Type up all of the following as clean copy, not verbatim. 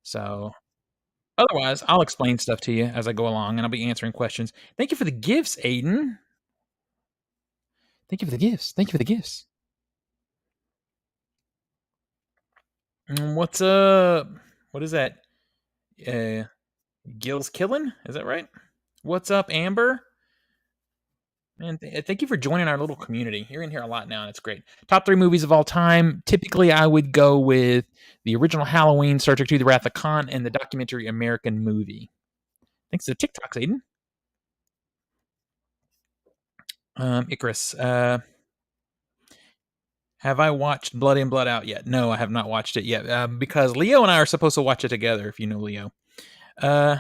So otherwise, I'll explain stuff to you as I go along, and I'll be answering questions. Thank you for the gifts, Aiden. Thank you for the gifts. Thank you for the gifts. What's up? What is that? Uh, Gil's killing? Is that right? What's up, Amber? Man, thank you for joining our little community. You're in here a lot now, and it's great. Top 3 movies of all time. Typically, I would go with the original Halloween, Star Trek II: The Wrath of Khan, and the documentary American Movie. Thanks to the TikToks, Aiden. Icarus. Have I watched Blood In, Blood Out yet? No, I have not watched it yet because Leo and I are supposed to watch it together, if you know Leo. Uh,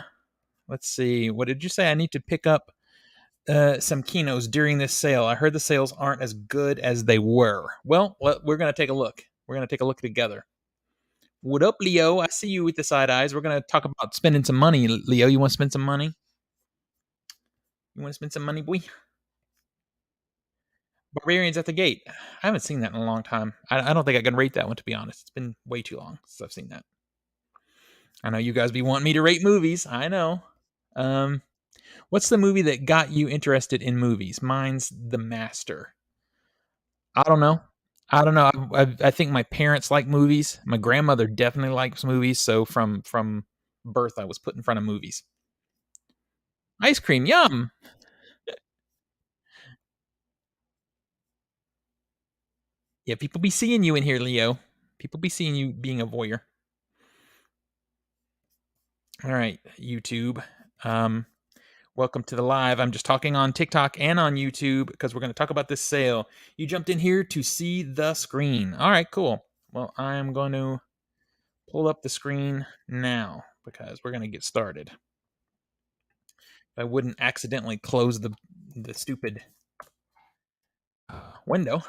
let's see. What did you say? I need to pick up some kinos during this sale. I heard the sales aren't as good as they were. Well, we're going to take a look. We're going to take a look together. What up, Leo? I see you with the side eyes. We're going to talk about spending some money. Leo, you want to spend some money? You want to spend some money, boy? Barbarians at the Gate. I haven't seen that in a long time. I don't think I can rate that one, to be honest. It's been way too long since I've seen that. I know you guys be wanting me to rate movies. I know. What's the movie that got you interested in movies? Mine's The Master. I don't know. I don't know. I think my parents like movies. My grandmother definitely likes movies. So from birth, I was put in front of movies. Ice cream, yum. Yeah, people be seeing you in here, Leo. People be seeing you being a voyeur. All right, YouTube. Welcome to the live. I'm just talking on TikTok and on YouTube because we're going to talk about this sale. You jumped in here to see the screen. All right, cool. Well, I'm going to pull up the screen now because we're going to get started. If I wouldn't accidentally close the stupid window.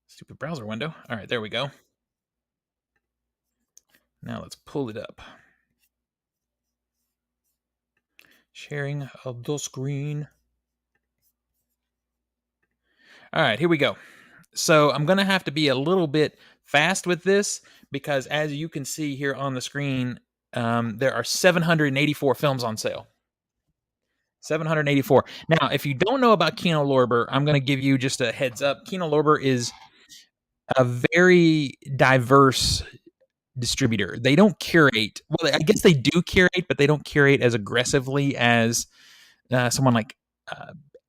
Stupid browser window. All right, there we go. Now let's pull it up. Sharing of the screen. All right, here we go. So I'm going to have to be a little bit fast with this because as you can see here on the screen, there are 784 films on sale. 784. Now, if you don't know about Kino Lorber, I'm going to give you just a heads up. Kino Lorber is a very diverse distributor. They don't curate. Well, I guess they do curate, but they don't curate as aggressively as someone like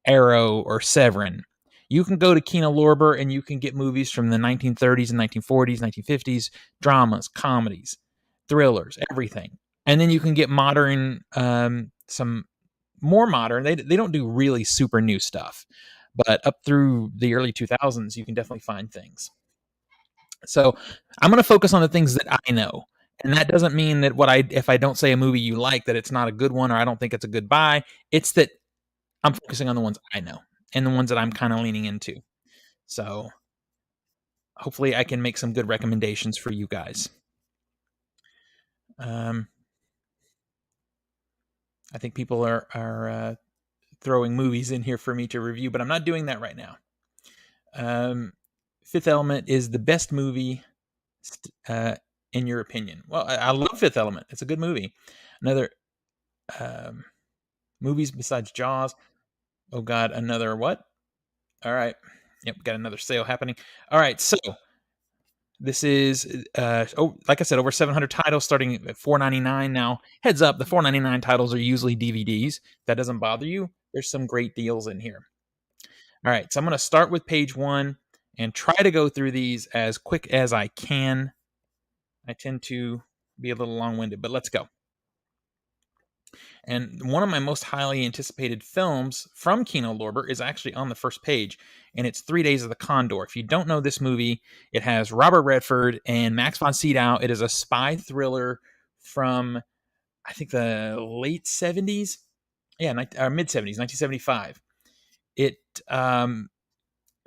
Arrow or Severin. You can go to Kino Lorber and you can get movies from the 1930s and 1940s, 1950s, dramas, comedies, thrillers, everything. And then you can get modern, some more modern. They don't do really super new stuff, but up through the early 2000s, you can definitely find things. So I'm going to focus on the things that I know. And that doesn't mean that if I don't say a movie you like, that it's not a good one or I don't think it's a good buy. It's that I'm focusing on the ones I know and the ones that I'm kind of leaning into. So hopefully I can make some good recommendations for you guys. I think people are throwing movies in here for me to review, but I'm not doing that right now. Fifth Element is the best movie in your opinion. Well, I love Fifth Element. It's a good movie. Another movies besides Jaws. Oh God, another what? All right. Yep, got another sale happening. All right, so this is like I said, over 700 titles starting at $4.99 now. Heads up, the $4.99 titles are usually DVDs. If that doesn't bother you, there's some great deals in here. All right, so I'm going to start with page 1 and try to go through these as quick as I can. I tend to be a little long-winded, but let's go. And one of my most highly anticipated films from Kino Lorber is actually on the first page, and it's 3 Days of the Condor. If you don't know this movie, it has Robert Redford and Max von Sydow. It is a spy thriller from, I think, the late 70s. Yeah, mid-70s, 1975.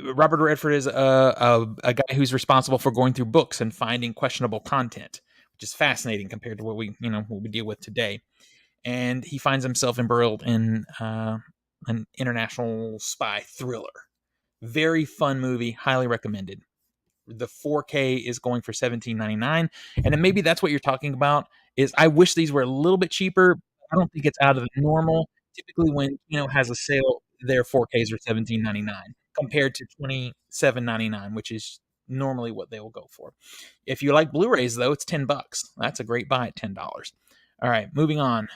Robert Redford is a guy who's responsible for going through books and finding questionable content, which is fascinating compared to what we deal with today. And he finds himself embroiled in an international spy thriller. Very fun movie, highly recommended. the 4K is going for $17.99, and then maybe that's what you're talking about. Is I wish these were a little bit cheaper. I don't think it's out of the normal. Typically, when has a sale, their 4Ks are $17.99 compared to $27.99, which is normally what they will go for. If you like Blu-rays, though, it's $10. That's a great buy at $10. All right, moving on.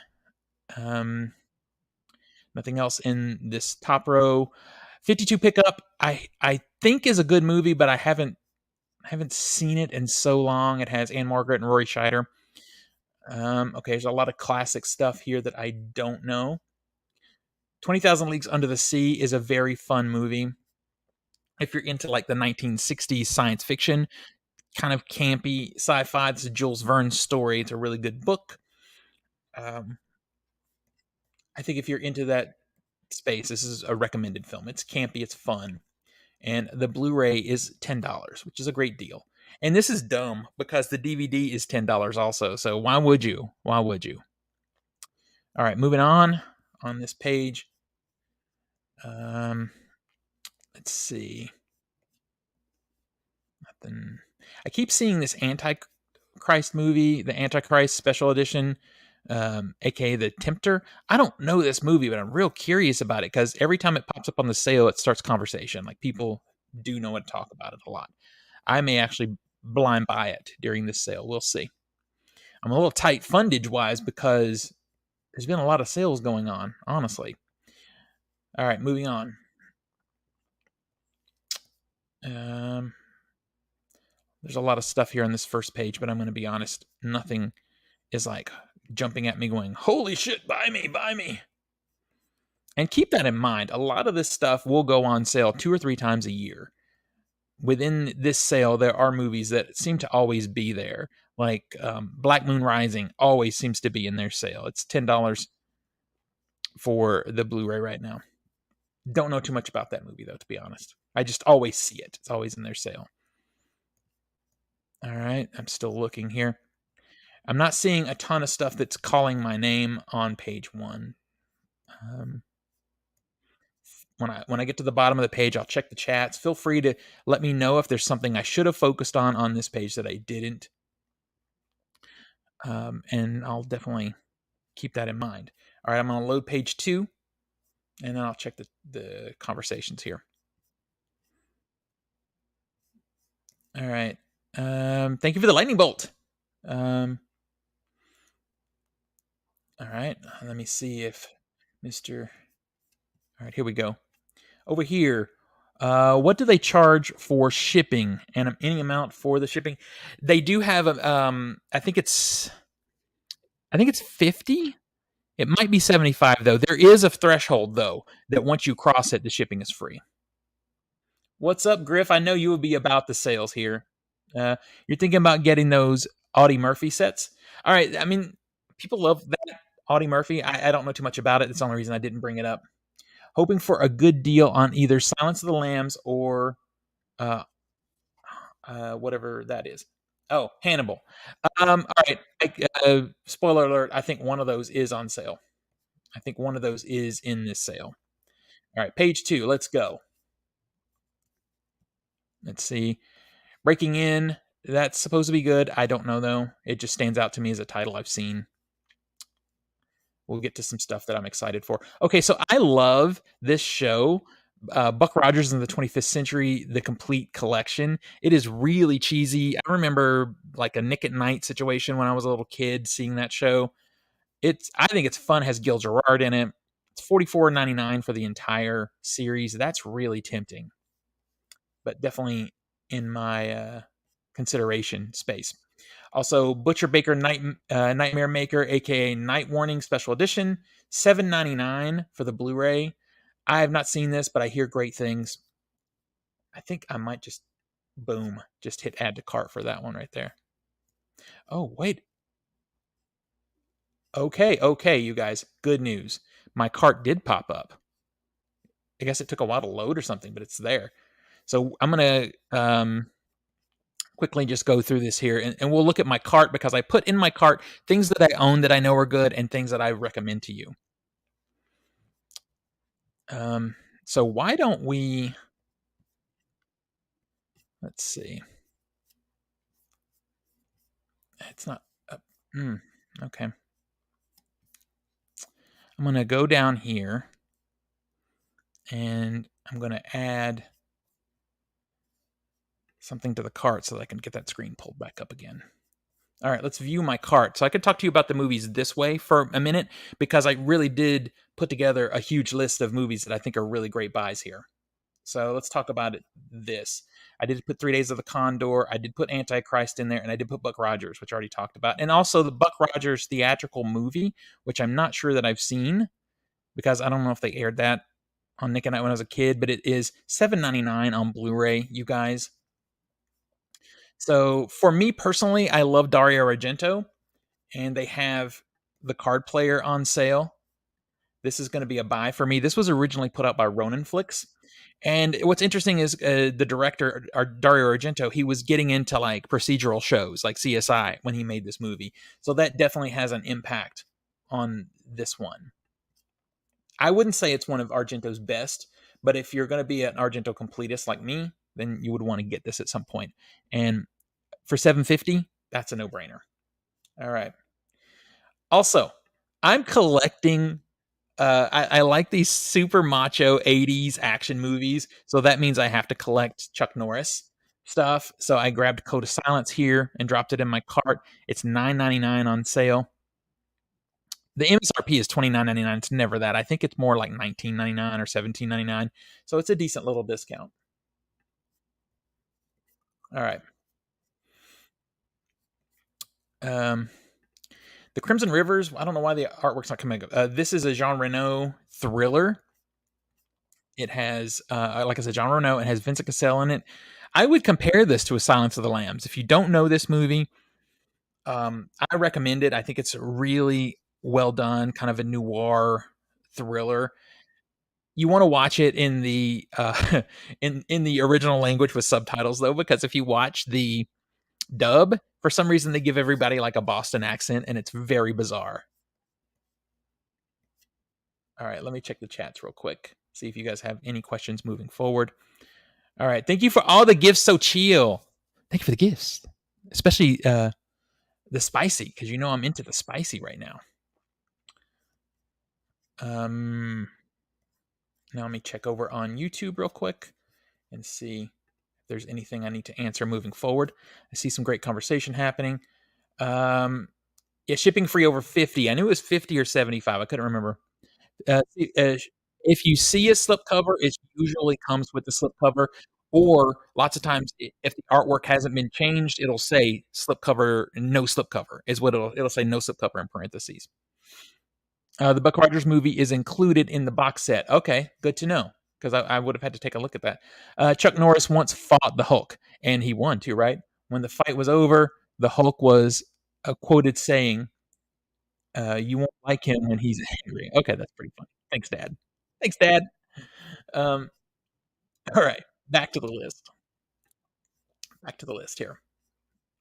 Nothing else in this top row. 52 Pickup, I think is a good movie, but I haven't seen it in so long. It has Anne Margaret and Rory Scheider. Okay, there's a lot of classic stuff here that I don't know. 20,000 Leagues Under the Sea is a very fun movie. If you're into like the 1960s science fiction, kind of campy sci-fi, this is Jules Verne's story. It's a really good book. I think if you're into that space, this is a recommended film. It's campy, it's fun. And the Blu-ray is $10, which is a great deal. And this is dumb because the DVD is $10 also. So why would you? Why would you? All right, moving on this page. Let's see. Nothing. I keep seeing this Antichrist movie, the Antichrist special edition, aka The Tempter. I don't know this movie, but I'm real curious about it because every time it pops up on the sale, it starts conversation. Like people do know what to talk about it a lot. I may actually blind buy it during this sale. We'll see. I'm a little tight fundage wise because there's been a lot of sales going on, honestly. All right, moving on. There's a lot of stuff here on this first page, but I'm going to be honest. Nothing is like jumping at me going, holy shit, buy me, buy me. And keep that in mind. A lot of this stuff will go on sale 2 or 3 times a year. Within this sale, there are movies that seem to always be there. Like Black Moon Rising always seems to be in their sale. It's $10 for the Blu-ray right now. Don't know too much about that movie, though, to be honest. I just always see it. It's always in their sale. All right, I'm still looking here. I'm not seeing a ton of stuff that's calling my name on page 1. When I get to the bottom of the page, I'll check the chats. Feel free to let me know if there's something I should have focused on this page that I didn't. And I'll definitely keep that in mind. All right, I'm going to load page 2, and then I'll check the conversations here. All right. Thank you for the lightning bolt. All right. Let me see if Mr. All right, here we go. Over here, what do they charge for shipping and any amount for the shipping? They do have I think it's 50. It might be 75 though. There is a threshold though that once you cross it, the shipping is free. What's up, Griff? I know you would be about the sales here. You're thinking about getting those Audie Murphy sets. All right. I mean, people love that Audie Murphy. I don't know too much about it. That's the only reason I didn't bring it up. Hoping for a good deal on either Silence of the Lambs or whatever that is. Oh, Hannibal. All right. Spoiler alert. I think one of those is on sale. I think one of those is in this sale. All right, page 2. Let's go. Let's see. Breaking In. That's supposed to be good. I don't know though. It just stands out to me as a title I've seen. We'll get to some stuff that I'm excited for. Okay, so I love this show. Buck Rogers in the 25th Century, the complete collection. It is really cheesy. I remember like a Nick at Night situation when I was a little kid seeing that show. I think it's fun. It has Gil Gerard in it. It's $44.99 for the entire series. That's really tempting, but definitely in my consideration space. Also, Butcher Baker Nightmare Maker, aka Night Warning Special Edition, $7.99 for the Blu-ray. I have not seen this, but I hear great things. I think I might just hit add to cart for that one right there. Oh, wait. Okay, you guys. Good news. My cart did pop up. I guess it took a while to load or something, but it's there. So I'm going to quickly just go through this here and we'll look at my cart because I put in my cart things that I own that I know are good and things that I recommend to you. So why don't we, let's see. It's not up. Okay. I'm going to go down here and I'm going to add something to the cart so that I can get that screen pulled back up again. All right, let's view my cart. So I could talk to you about the movies this way for a minute because I really did put together a huge list of movies that I think are really great buys here. So let's talk about it. I did put 3 Days of the Condor. I did put Antichrist in there, and I did put Buck Rogers, which I already talked about, and also the Buck Rogers theatrical movie, which I'm not sure that I've seen because I don't know if they aired that on Nick and I when I was a kid, but it is $7.99 on Blu-ray, you guys. So for me personally, I love Dario Argento, and they have the card player on sale. This is going to be a buy for me. This was originally put out by Ronin Flicks. And what's interesting is the director, Dario Argento, he was getting into like procedural shows like CSI when he made this movie. So that definitely has an impact on this one. I wouldn't say it's one of Argento's best, but if you're going to be an Argento completist like me, then you would want to get this at some point. And for $7.50, that's a no-brainer. All right. Also, I'm collecting I like these super macho 80s action movies, so that means I have to collect Chuck Norris stuff. So I grabbed Code of Silence here and dropped it in my cart. It's $9.99 on sale. The MSRP is $29.99. It's never that. I think it's more like $19.99 or $17.99. So it's a decent little discount. All right. The Crimson Rivers. I don't know why the artwork's not coming up. This is a Jean Reno thriller. It has, like I said, Jean Reno. It has Vincent Cassel in it. I would compare this to A Silence of the Lambs. If you don't know this movie, I recommend it. I think it's really well done, kind of a noir thriller. You want to watch it in the in the original language with subtitles, though, because if you watch the dub, for some reason they give everybody like a Boston accent, and it's very bizarre. All right, let me check the chats real quick. See if you guys have any questions moving forward. All right, thank you for all the gifts. So chill. Thank you for the gifts, especially the spicy, because you know I'm into the spicy right now. Now let me check over on YouTube real quick and see if there's anything I need to answer moving forward. I see some great conversation happening. Yeah, shipping free over 50. I knew it was 50 or 75. I couldn't remember. If you see a slipcover, it usually comes with the slipcover, or lots of times if the artwork hasn't been changed, it'll say slipcover, no slipcover is what it'll say, no slipcover in parentheses. The Buck Rogers movie is included in the box set. Okay, good to know because I would have had to take a look at that. Chuck Norris once fought the Hulk, and he won too, right? When the fight was over, the Hulk was quoted saying, "You won't like him when he's angry." Okay, that's pretty funny. Thanks, Dad. Thanks, Dad. Um, all right, back to the list. Back to the list here.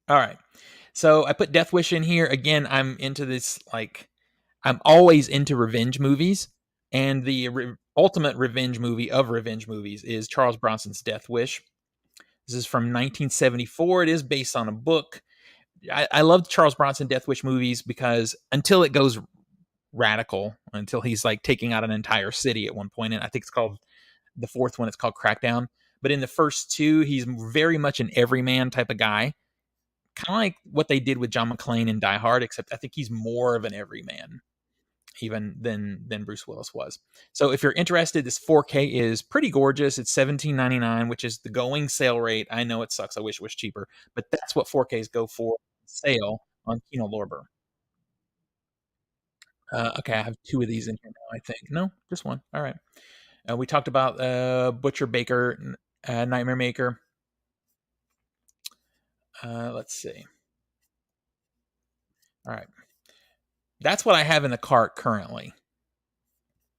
All right. So I put Death Wish in here. Again, I'm into this, like, I'm always into revenge movies. And the ultimate revenge movie of revenge movies is Charles Bronson's Death Wish. This is from 1974. It is based on a book. I love Charles Bronson Death Wish movies because until it goes radical, until he's like taking out an entire city at one point, and I think it's called the fourth one, it's called Crackdown. But in the first two, he's very much an everyman type of guy, kind of like what they did with John McClane in Die Hard, except I think he's more of an everyman even than Bruce Willis was. So if you're interested, this 4K is pretty gorgeous. It's $17.99, which is the going sale rate. I know it sucks. I wish it was cheaper, but that's what 4Ks go for sale on Kino Lorber. Okay, I have two of these in here now, I think. No, just one. All right. We talked about Butcher Baker, Nightmare Maker. Let's see. All right. That's what I have in the cart currently.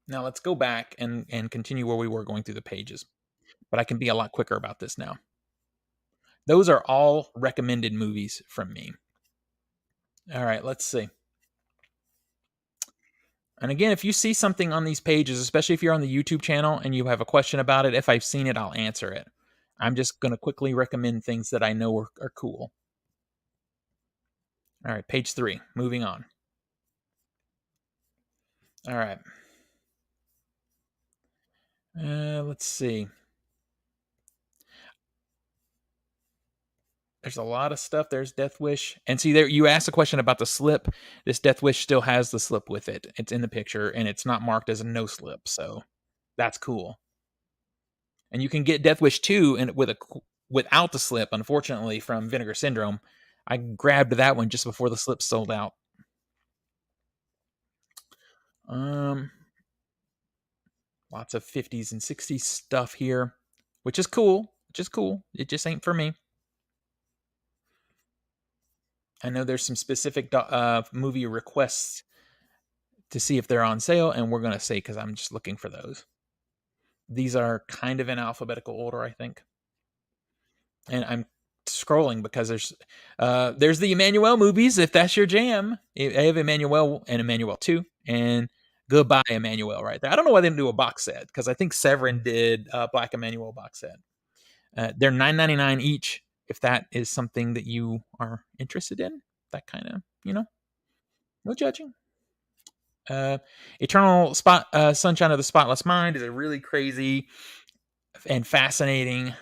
Now let's go back and continue where we were going through the pages. But I can be a lot quicker about this now. Those are all recommended movies from me. All right, let's see. And again, if you see something on these pages, especially if you're on the YouTube channel and you have a question about it, if I've seen it, I'll answer it. I'm just going to quickly recommend things that I know are cool. All right, page 3. Moving on. All right. Let's see. There's a lot of stuff. There's Death Wish. And see there you asked a question about the slip. This Death Wish still has the slip with it. It's in the picture and it's not marked as a no slip. So that's cool. And you can get Death Wish 2 and without the slip, unfortunately, from Vinegar Syndrome. I grabbed that one just before the slip sold out. Um Lots of 50s and 60s stuff here, which is cool. Which is cool. It just ain't for me. I know there's some specific movie requests to see if they're on sale, and we're gonna say because I'm just looking for those. These are kind of in alphabetical order, I think. And I'm scrolling because there's the Emmanuel movies. If that's your jam, I have Emmanuel and Emmanuel 2, and Goodbye Emmanuel right there. I don't know why they didn't do a box set because I think Severin did a Black Emmanuel box set. They're $9.99 each. If that is something that you are interested in, that kind of no judging. Eternal Sunshine of the Spotless Mind is a really crazy and fascinating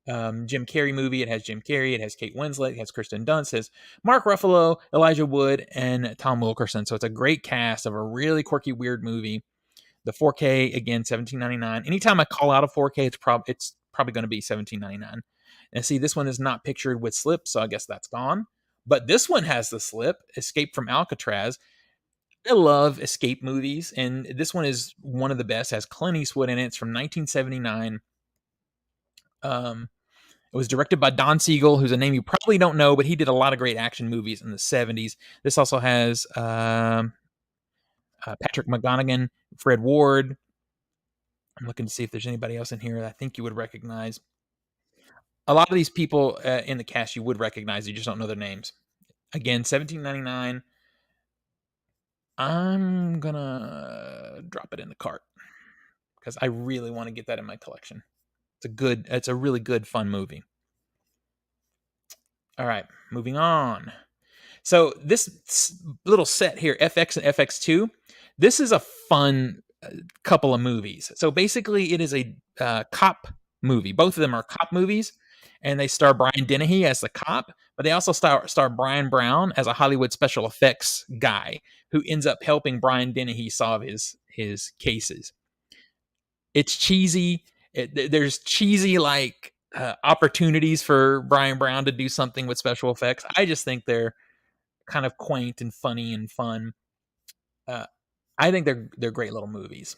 Jim Carrey movie. It has Jim Carrey, it has Kate Winslet, it has Kristen Dunst, it has Mark Ruffalo, Elijah Wood, and Tom Wilkerson. So it's a great cast of a really quirky, weird movie. The 4K again, $17.99. Anytime I call out a 4K, it's probably going to be $17.99. And see, this one is not pictured with slip, so I guess that's gone. But this one has the slip, Escape from Alcatraz. I love escape movies, and this one is one of the best. It has Clint Eastwood in it. It's from 1979. It was directed by Don Siegel, who's a name you probably don't know, but he did a lot of great action movies in the 70s. This also has Patrick McGonagall, Fred Ward. I'm looking to see if there's anybody else in here that I think you would recognize. A lot of these people in the cast you would recognize. You just don't know their names. Again, $17.99. I'm going to drop it in the cart because I really want to get that in my collection. It's a really good, fun movie. All right, moving on. So this little set here, FX and FX2, this is a fun couple of movies. So basically, it is a cop movie. Both of them are cop movies, and they star Brian Dennehy as the cop, but they also star Brian Brown as a Hollywood special effects guy who ends up helping Brian Dennehy solve his cases. It's cheesy. There's cheesy opportunities for Brian Brown to do something with special effects. I just think they're kind of quaint and funny and fun. I think they're great little movies.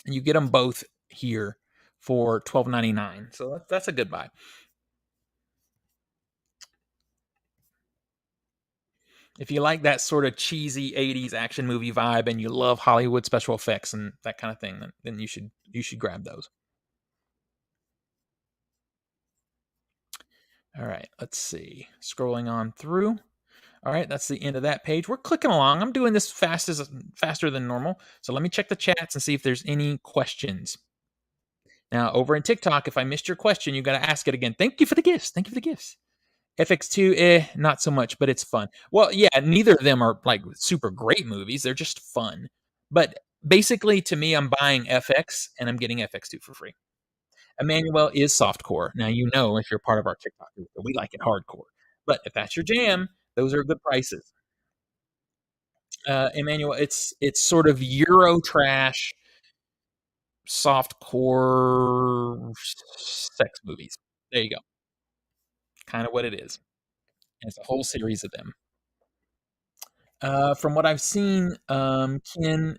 And you get them both here for $12.99. So that's a good buy. If you like that sort of cheesy 80s action movie vibe and you love Hollywood special effects and that kind of thing, then you should grab those. All right, let's see. Scrolling on through. All right, that's the end of that page. We're clicking along. I'm doing this faster than normal. So let me check the chats and see if there's any questions. Now, over in TikTok, if I missed your question, you got to ask it again. Thank you for the gifts. Thank you for the gifts. FX2, not so much, but it's fun. Well, yeah, neither of them are like super great movies. They're just fun. But basically, to me, I'm buying FX and I'm getting FX2 for free. Emmanuel is softcore. Now, if you're part of our TikTok group, we like it hardcore. But if that's your jam, those are good prices. Emmanuel, it's sort of Euro trash, softcore sex movies. There you go. Kind of what it is. And it's a whole series of them. From what I've seen, Ken,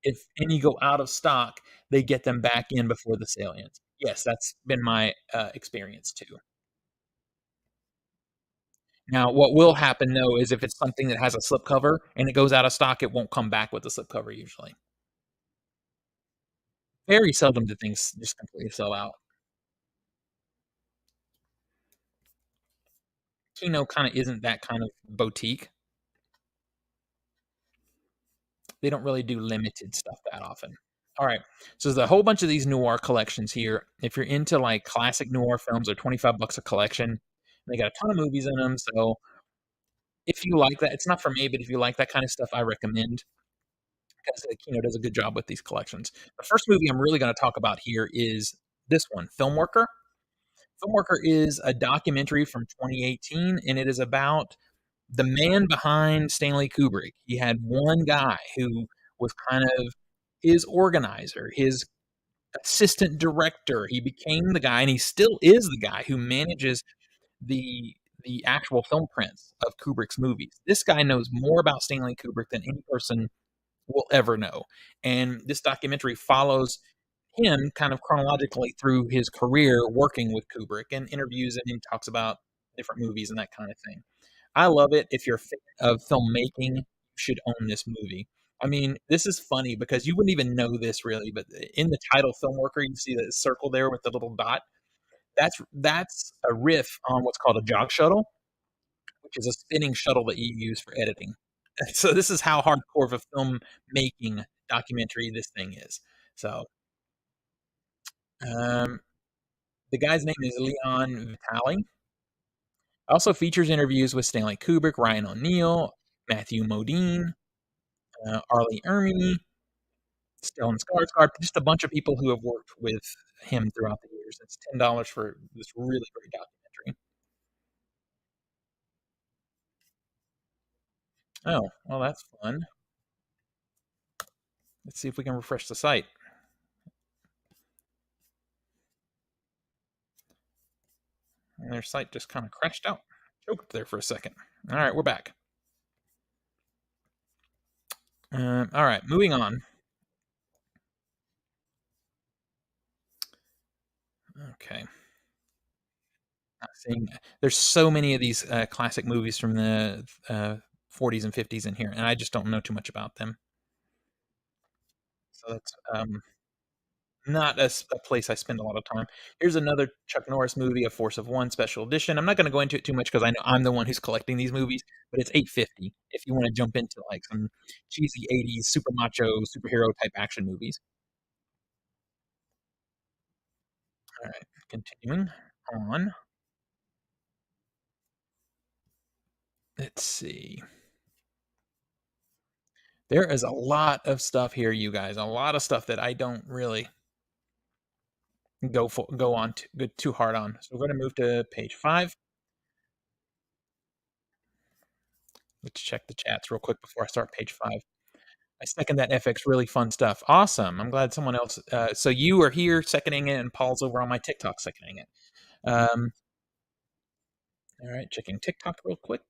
if any go out of stock, they get them back in before the sale ends. Yes, that's been my experience too. Now, what will happen though is if it's something that has a slipcover and it goes out of stock, it won't come back with the slipcover usually. Very seldom do things just completely sell out. Kino kind of isn't that kind of boutique. They don't really do limited stuff that often. All right. So there's a whole bunch of these noir collections here. If you're into like classic noir films, they're $25 a collection. They got a ton of movies in them. So if you like that, it's not for me, but if you like that kind of stuff, I recommend because does a good job with these collections. The first movie I'm really going to talk about here is this one, Film Worker. Film Worker is a documentary from 2018, and it is about the man behind Stanley Kubrick. He had one guy who was kind of his organizer, his assistant director. He became the guy, and he still is the guy who manages the the actual film prints of Kubrick's movies. This guy knows more about Stanley Kubrick than any person will ever know. And this documentary follows him kind of chronologically through his career working with Kubrick and interviews him and talks about different movies and that kind of thing. I love it. If you're a fan of filmmaking, you should own this movie. I mean, this is funny because you wouldn't even know this really, but in the title Film Worker, you see the circle there with the little dot. That's a riff on what's called a jog shuttle, which is a spinning shuttle that you use for editing. So this is how hardcore of a filmmaking documentary this thing is. So um, the guy's name is Leon Vitali. Also features interviews with Stanley Kubrick, Ryan O'Neal, Matthew Modine, Arlie Ermey, Stellan Skarsgård, just a bunch of people who have worked with him throughout the years. It's $10 for this really great documentary. Oh, well, that's fun. Let's see if we can refresh the site. And their site just kind of crashed out. Choked there for a second. All right, we're back. All right, moving on. Okay. Seeing there's so many of these classic movies from the 40s and 50s in here, and I just don't know too much about them. So that's not a place I spend a lot of time. Here's another Chuck Norris movie, A Force of One Special Edition. I'm not going to go into it too much because I know I'm the one who's collecting these movies, but it's $8.50 if you want to jump into like some cheesy '80s super macho superhero type action movies. All right, continuing on. Let's see. There is a lot of stuff here, you guys. A lot of stuff that I don't really go on go too hard on. So we're going to move to page 5. Let's check the chats real quick before I start page 5. I second that FX. Really fun stuff. Awesome. I'm glad someone else. So you are here seconding it, and Paul's over on my TikTok seconding it. All right, checking TikTok real quick.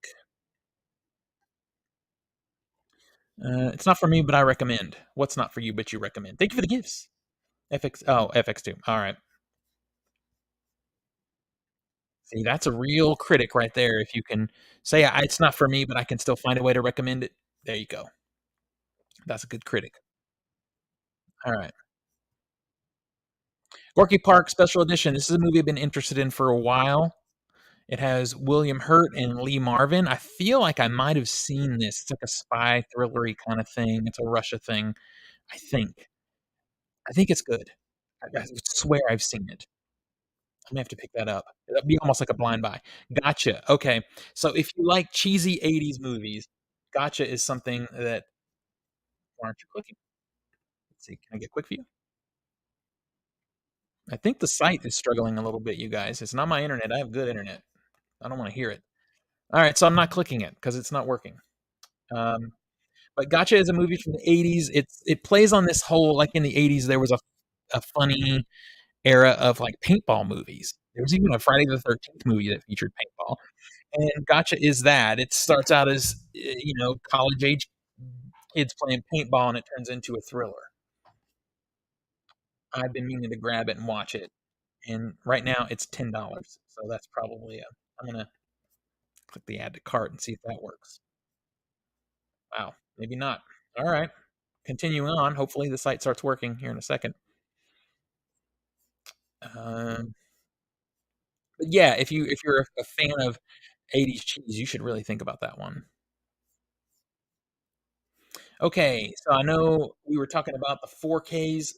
It's not for me, but I recommend. What's not for you, but you recommend? Thank you for the gifts. FX. Oh, FX2. All right. See, that's a real critic right there. If you can say it's not for me, but I can still find a way to recommend it. There you go. That's a good critic. All right. Gorky Park Special Edition. This is a movie I've been interested in for a while. It has William Hurt and Lee Marvin. I feel like I might have seen this. It's like a spy thrillery kind of thing. It's a Russia thing. I think. I think it's good. I swear I've seen it. I may have to pick that up. That'd be almost like a blind buy. Gotcha. Okay. So if you like cheesy '80s movies, Gotcha is something that. Why aren't you clicking? Let's see. Can I get quick view? I think the site is struggling a little bit, you guys. It's not my internet. I have good internet. I don't want to hear it. All right, so I'm not clicking it because it's not working. Um, but Gotcha is a movie from the '80s. It plays on this whole like in the '80s there was a funny era of like paintball movies. There was even a Friday the 13th movie that featured paintball, and Gotcha is that. It starts out as college age kids playing paintball, and it turns into a thriller. I've been meaning to grab it and watch it, and right now it's $10. So that's probably I'm gonna click the add to cart and see if that works. Wow, maybe not. All right, continuing on. Hopefully the site starts working here in a second. Um, but yeah, if you're a fan of '80s cheese, you should really think about that one. Okay, so I know we were talking about the 4Ks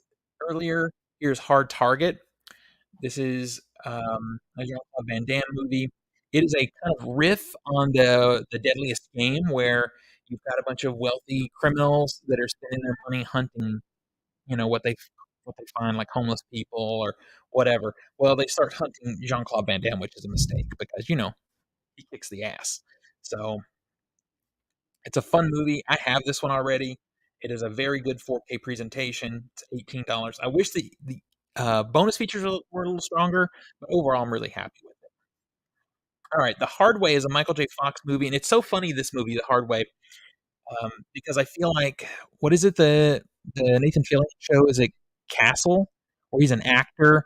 earlier. Here's Hard Target. This is a Jean-Claude Van Damme movie. It is a kind of riff on the Deadliest Game, where you've got a bunch of wealthy criminals that are spending their money hunting, what they find, like homeless people or whatever. Well, they start hunting Jean-Claude Van Damme, which is a mistake because, he kicks the ass. So, it's a fun movie. I have this one already. It is a very good 4K presentation. It's $18. I wish the bonus features were a little stronger, but overall, I'm really happy with it. All right, The Hard Way is a Michael J. Fox movie, and it's so funny, this movie, The Hard Way, because I feel like what is it, the Nathan Fillion show? Is it Castle, where he's an actor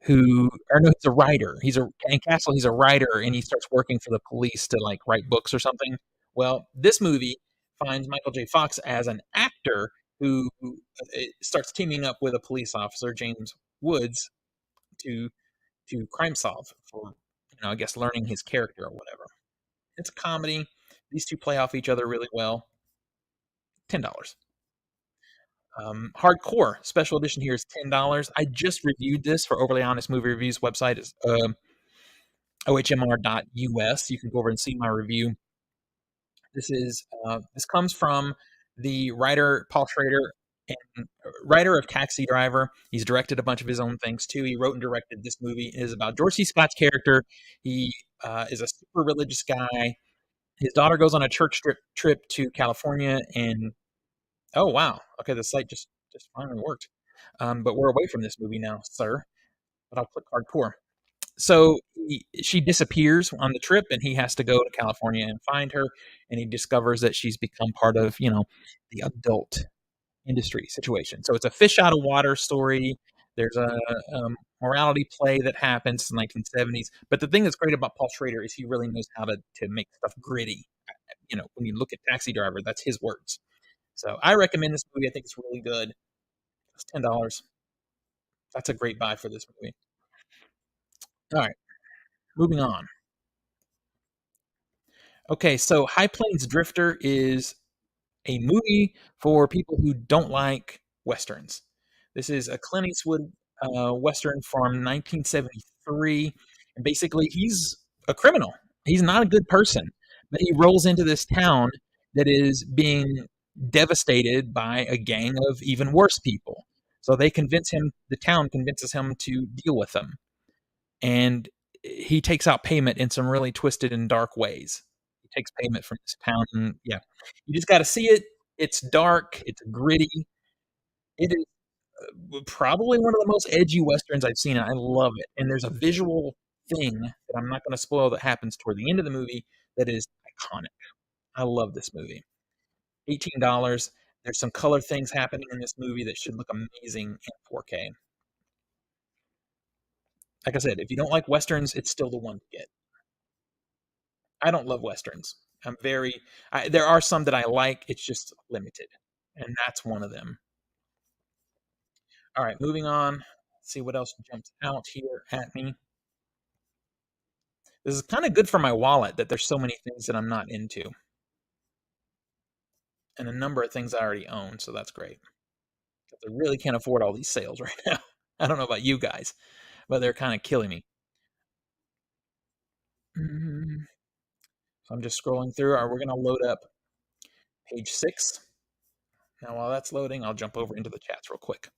who, or no, he's a writer. He's a in Castle. He's a writer, and he starts working for the police to like write books or something. Well, this movie finds Michael J. Fox as an actor who starts teaming up with a police officer, James Woods, to crime solve for, I guess, learning his character or whatever. It's a comedy. These two play off each other really well. $10. Hardcore special edition here is $10. I just reviewed this for Overly Honest Movie Reviews website. Is ohmr.us. You can go over and see my review. This comes from the writer Paul Schrader, and writer of Taxi Driver. He's directed a bunch of his own things too. He wrote and directed this movie. It is about George C. Scott's character. He is a super religious guy. His daughter goes on a church trip to California, and oh wow, okay, the site just finally worked. But we're away from this movie now, sir. But I'll click hardcore. So she disappears on the trip, and he has to go to California and find her. And he discovers that she's become part of, the adult industry situation. So it's a fish out of water story. There's a morality play that happens in the 1970s. But the thing that's great about Paul Schrader is he really knows how to make stuff gritty. When you look at Taxi Driver, that's his words. So I recommend this movie. I think it's really good. It's $10. That's a great buy for this movie. All right, moving on. Okay, so High Plains Drifter is a movie for people who don't like westerns. This is a Clint Eastwood western from 1973, and basically he's a criminal. He's not a good person, but he rolls into this town that is being devastated by a gang of even worse people. So the town convinces him to deal with them, and he takes out payment in some really twisted and dark ways. He takes payment from this town, and yeah, you just got to see it. It's dark, it's gritty. It is probably one of the most edgy westerns I've seen, and I love it. And there's a visual thing that I'm not going to spoil that happens toward the end of the movie that is iconic. I love this movie. $18. There's some color things happening in this movie that should look amazing in 4K. Like I said, if you don't like westerns, it's still the one to get. I don't love westerns. There are some that I like. It's just limited, and that's one of them. All right, moving on. Let's see what else jumps out here at me. This is kind of good for my wallet that there's so many things that I'm not into, and a number of things I already own, so that's great. I really can't afford all these sales right now. I don't know about you guys, but they're kind of killing me. So I'm just scrolling through. All right, we're going to load up page 6. Now, while that's loading, I'll jump over into the chats real quick.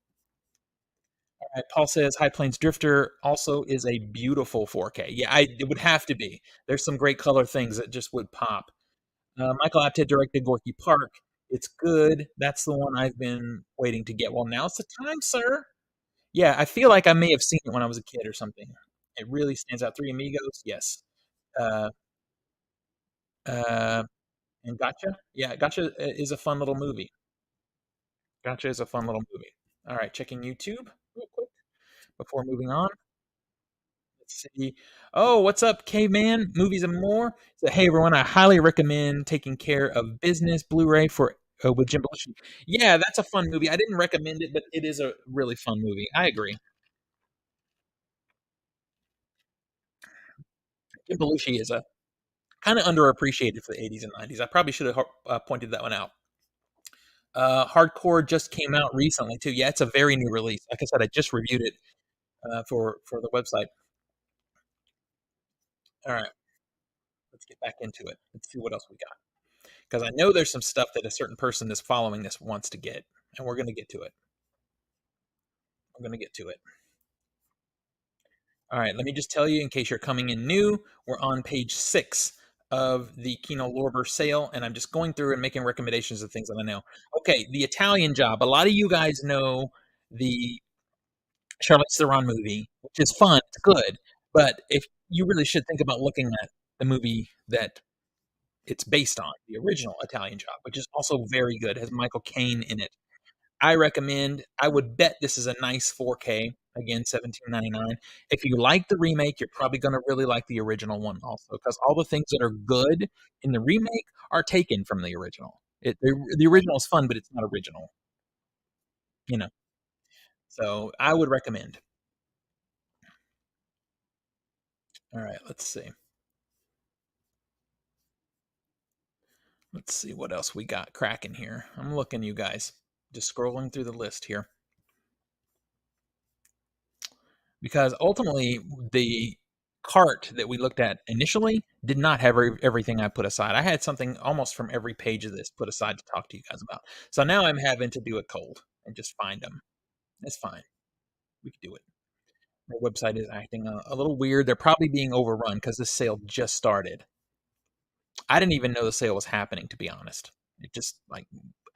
All right, Paul says High Plains Drifter also is a beautiful 4K. Yeah, it would have to be. There's some great color things that just would pop. Michael Apted directed Gorky Park. It's good. That's the one I've been waiting to get. Well, now's the time, sir. Yeah, I feel like I may have seen it when I was a kid or something. It really stands out. Three Amigos, yes. Uh, uh, and Gotcha. Yeah, Gotcha is a fun little movie. Gotcha is a fun little movie. All right, checking YouTube real quick before moving on. Let's see. Oh, what's up, Caveman? Movies and more. So, hey everyone, I highly recommend Taking Care of Business Blu-ray for with Jim Belushi. Yeah, that's a fun movie. I didn't recommend it, but it is a really fun movie. I agree. Jim Belushi is a kind of underappreciated for the 80s and 90s. I probably should have pointed that one out. Hardcore just came out recently too. Yeah, it's a very new release. Like I said, I just reviewed it for the website. All right. get back into it. Let's see what else we got. Because I know there's some stuff that a certain person that's following this wants to get, and we're going to get to it. I'm going to get to it. All right, let me just tell you, in case you're coming in new, we're on page 6 of the Kino Lorber sale, and I'm just going through and making recommendations of things that I know. Okay, The Italian Job. A lot of you guys know the Charlize Theron movie, which is fun, it's good, but if you really should think about looking at the movie that it's based on, the original Italian Job, which is also very good. It has Michael Caine in it. I recommend. I would bet this is a nice 4K. Again, 17.99. If you like the remake, you're probably going to really like the original one also, because all the things that are good in the remake are taken from the original. The original is fun, but it's not original. You know, so I would recommend. All right, let's see. Let's see what else we got cracking here. I'm looking, you guys. Just scrolling through the list here. Because ultimately, the cart that we looked at initially did not have everything I put aside. I had something almost from every page of this put aside to talk to you guys about. So now I'm having to do it cold and just find them. It's fine. We can do it. Their website is acting a little weird. They're probably being overrun because this sale just started. I didn't even know the sale was happening, to be honest. It just like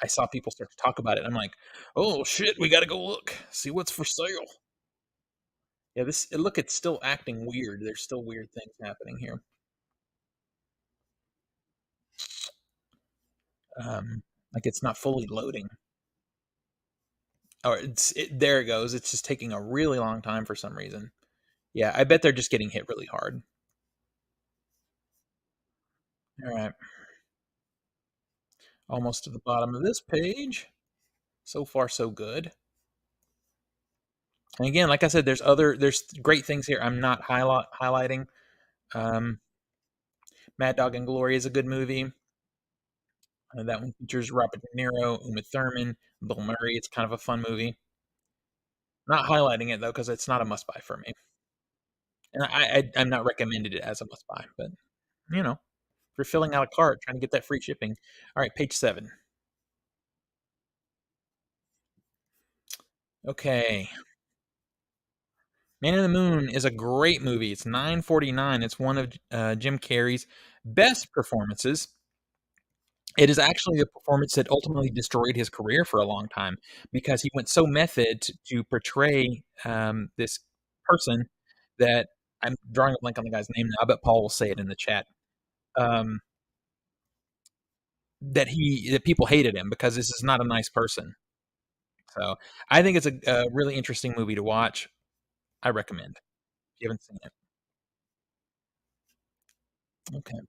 I saw people start to talk about it. I'm like, oh shit, we got to go look, see what's for sale. Yeah, look, it's still acting weird. There's still weird things happening here. Like it's not fully loading. Oh, there it goes. It's just taking a really long time for some reason. Yeah, I bet they're just getting hit really hard. All right, almost to the bottom of this page. So far, so good. And again, like I said, there's great things here. I'm not highlighting. Um, Mad Dog and Glory is a good movie. That one features Robert De Niro, Uma Thurman, Bill Murray. It's kind of a fun movie. Not highlighting it though because it's not a must buy for me, and I'm not recommended it as a must buy. But you know, if you're filling out a cart trying to get that free shipping, all right, page 7. Okay, Man in the Moon is a great movie. It's 9.49. It's one of Jim Carrey's best performances. It is actually a performance that ultimately destroyed his career for a long time because he went so method to portray this person that I'm drawing a blank on the guy's name now. I bet Paul will say it in the chat. Um, that people hated him because this is not a nice person. So I think it's a really interesting movie to watch. I recommend if you haven't seen it. Okay.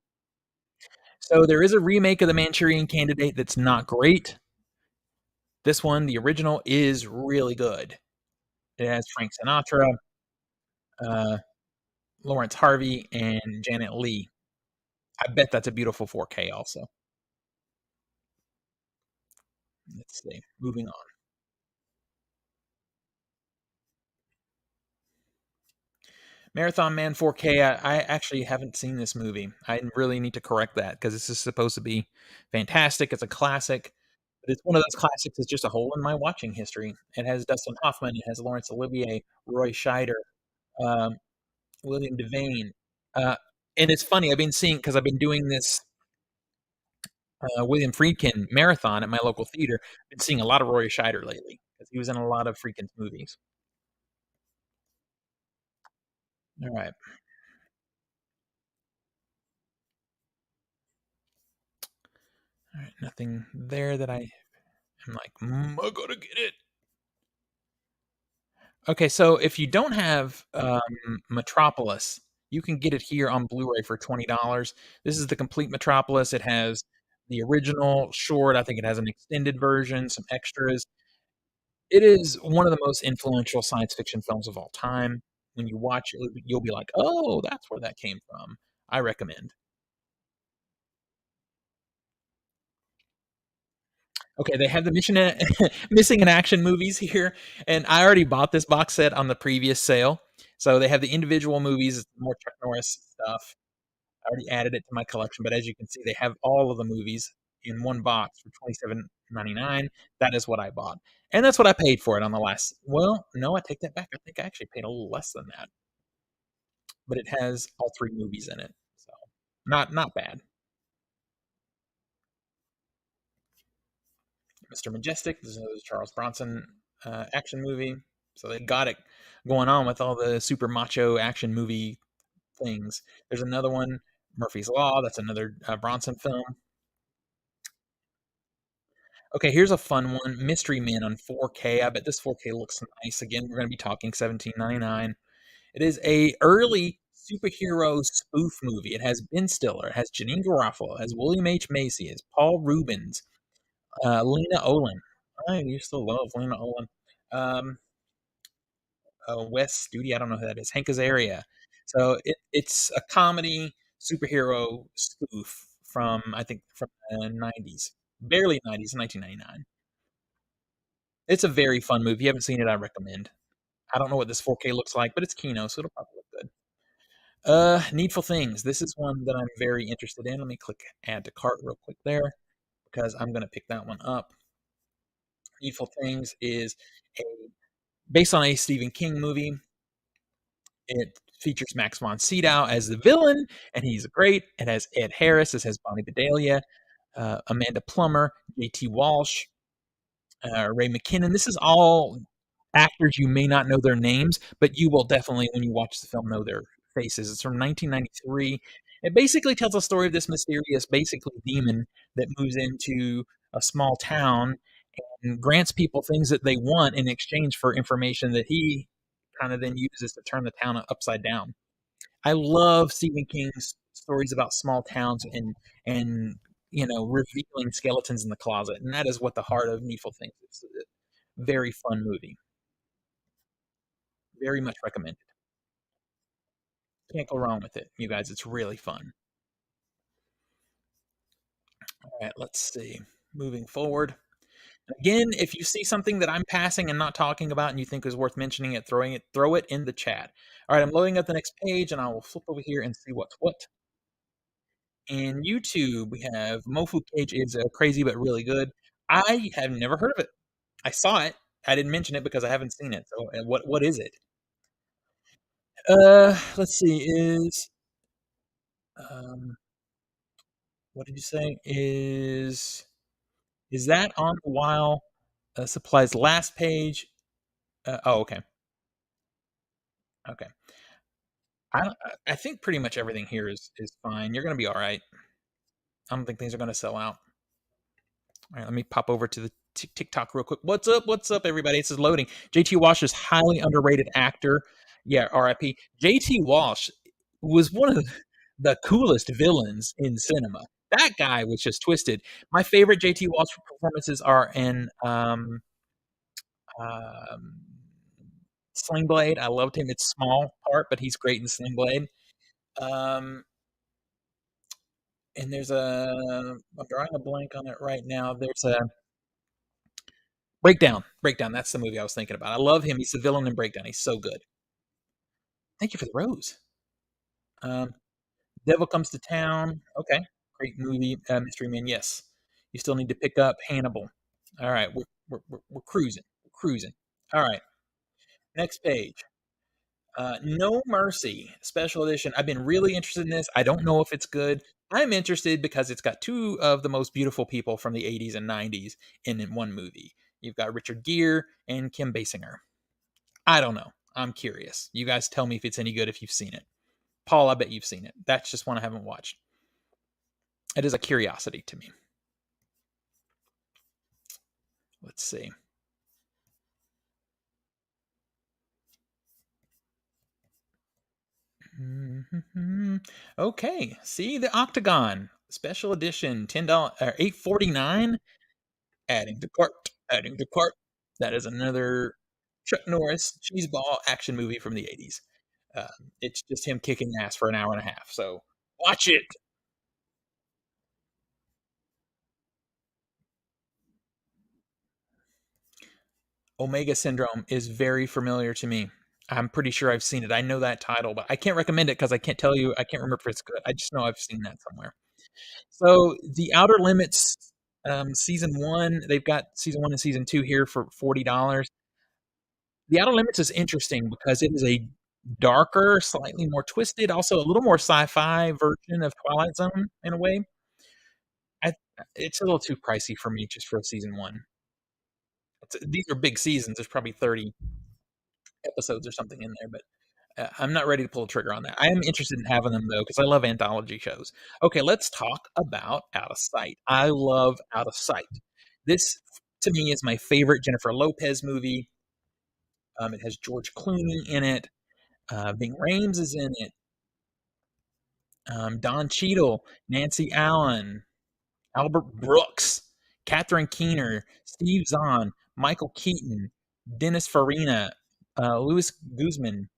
So there is a remake of The Manchurian Candidate that's not great. This one, the original, is really good. It has Frank Sinatra, uh, Lawrence Harvey, and Janet Leigh. I bet that's a beautiful 4K also. Let's see. Moving on. Marathon Man 4K. I actually haven't seen this movie. I really need to correct that because this is supposed to be fantastic. It's a classic, but it's one of those classics that's just a hole in my watching history. It has Dustin Hoffman, it has Laurence Olivier, Roy Scheider, um, William Devane. Uh, and it's funny, I've been seeing, because I've been doing this William Friedkin marathon at my local theater. I've been seeing a lot of Roy Scheider lately because he was in a lot of Friedkin's movies. All right. All right. Nothing there that I'm like, I gotta get it. Okay, so if you don't have Metropolis, you can get it here on Blu-ray for $20. This is the complete Metropolis. It has the original short. I think it has an extended version, some extras. It is one of the most influential science fiction films of all time. When you watch it, you'll be like, "Oh, that's where that came from." I recommend. Okay, they have the missing in action movies here, and I already bought this box set on the previous sale. So they have the individual movies, more Chuck Norris stuff. I already added it to my collection, but as you can see, they have all of the movies in one box for 27.99. That is what I bought, and that's what I paid for it on the last. Well, no, I take that back. I think I actually paid a little less than that, but it has all three movies in it, so not bad. Mr. Majestic. This is another Charles Bronson action movie. So they got it going on with all the super macho action movie things. There's another one, Murphy's Law. That's another Bronson film. Okay, here's a fun one, Mystery Men on 4K. I bet this 4K looks nice. Again, we're going to be talking 17.99. It is a early superhero spoof movie. It has Ben Stiller, it has Janine Garofalo, it has William H Macy, it has Paul Rubens, Lena Olin. I used to love Lena Olin. Um, Wes Studi, I don't know who that is. Hank Azaria. So it's a comedy superhero spoof from I think from the 90s, barely 90s, 1999. It's a very fun movie. If you haven't seen it, I recommend. I don't know what this 4K looks like, but it's Kino, so it'll probably look good. Needful Things. This is one that I'm very interested in. Let me click add to cart real quick there because I'm gonna pick that one up. Needful Things is a based on a Stephen King movie. It features Max von Sydow as the villain, and he's great. It has Ed Harris. It has Bonnie Bedelia, Amanda Plummer, J.T. Walsh, Ray McKinnon. This is all actors you may not know their names, but you will definitely, when you watch the film, know their faces. It's from 1993. It basically tells a story of this mysterious, basically demon that moves into a small town and grants people things that they want in exchange for information that he kind of then uses to turn the town upside down. I love Stephen King's stories about small towns and revealing skeletons in the closet, and that is what the heart of Needful Things is. Very fun movie. Very much recommended. Can't go wrong with it, you guys. It's really fun. All right, let's see. Moving forward. Again, if you see something that I'm passing and not talking about and you think is worth mentioning it, throw it in the chat. All right, I'm loading up the next page and I will flip over here and see what's what. In YouTube, we have Mofu Cage is crazy but really good. I have never heard of it. I saw it. I didn't mention it because I haven't seen it. So, what is it? Let's see. Um, what did you say? Is that on the while supplies last page? Oh, okay, okay. I think pretty much everything here is fine. You're gonna be all right. I don't think things are gonna sell out. All right, let me pop over to the TikTok real quick. What's up? What's up, everybody? This is loading. JT Walsh is highly underrated actor. Yeah, RIP. JT Walsh was one of the coolest villains in cinema. That guy was just twisted. My favorite JT Walsh performances are in um, Sling Blade. I loved him. It's small part, but he's great in Sling Blade. Um, and there's I'm drawing a blank on it right now. There's a Breakdown. Breakdown. That's the movie I was thinking about. I love him. He's the villain in Breakdown. He's so good. Thank you for the rose. Um, Devil Comes to Town. Okay. Great movie. Mystery Man. Yes. You still need to pick up Hannibal. All right. We're cruising. We're cruising. All right. Next page. No Mercy special edition. I've been really interested in this. I don't know if it's good. I'm interested because it's got two of the most beautiful people from the 80s and 90s in one movie. You've got Richard Gere and Kim Basinger. I don't know. I'm curious. You guys tell me if it's any good if you've seen it. Paul, I bet you've seen it. That's just one I haven't watched. It is a curiosity to me. Let's see. Okay. See the Octagon special edition, $10 or $8.49. Adding to cart. Adding to cart. That is another Chuck Norris cheeseball action movie from the 80s. It's just him kicking ass for an hour and a half. So watch it. Omega Syndrome is very familiar to me. I'm pretty sure I've seen it. I know that title, but I can't recommend it because I can't tell you. I can't remember if it's good. I just know I've seen that somewhere. So, The Outer Limits, season 1, they've got season 1 and season 2 here for $40. The Outer Limits is interesting because it is a darker, slightly more twisted, also a little more sci-fi version of Twilight Zone in a way. I It's a little too pricey for me just for a season 1. These are big seasons. There's probably 30 episodes or something in there, but I'm not ready to pull the trigger on that. I am interested in having them though because I love anthology shows. Okay, let's talk about Out of Sight. I love Out of Sight. This to me is my favorite Jennifer Lopez movie. It has George Clooney in it. Ving Rhames is in it. Don Cheadle, Nancy Allen, Albert Brooks, Catherine Keener, Steve Zahn, Michael Keaton, Dennis Farina, Louis Guzman.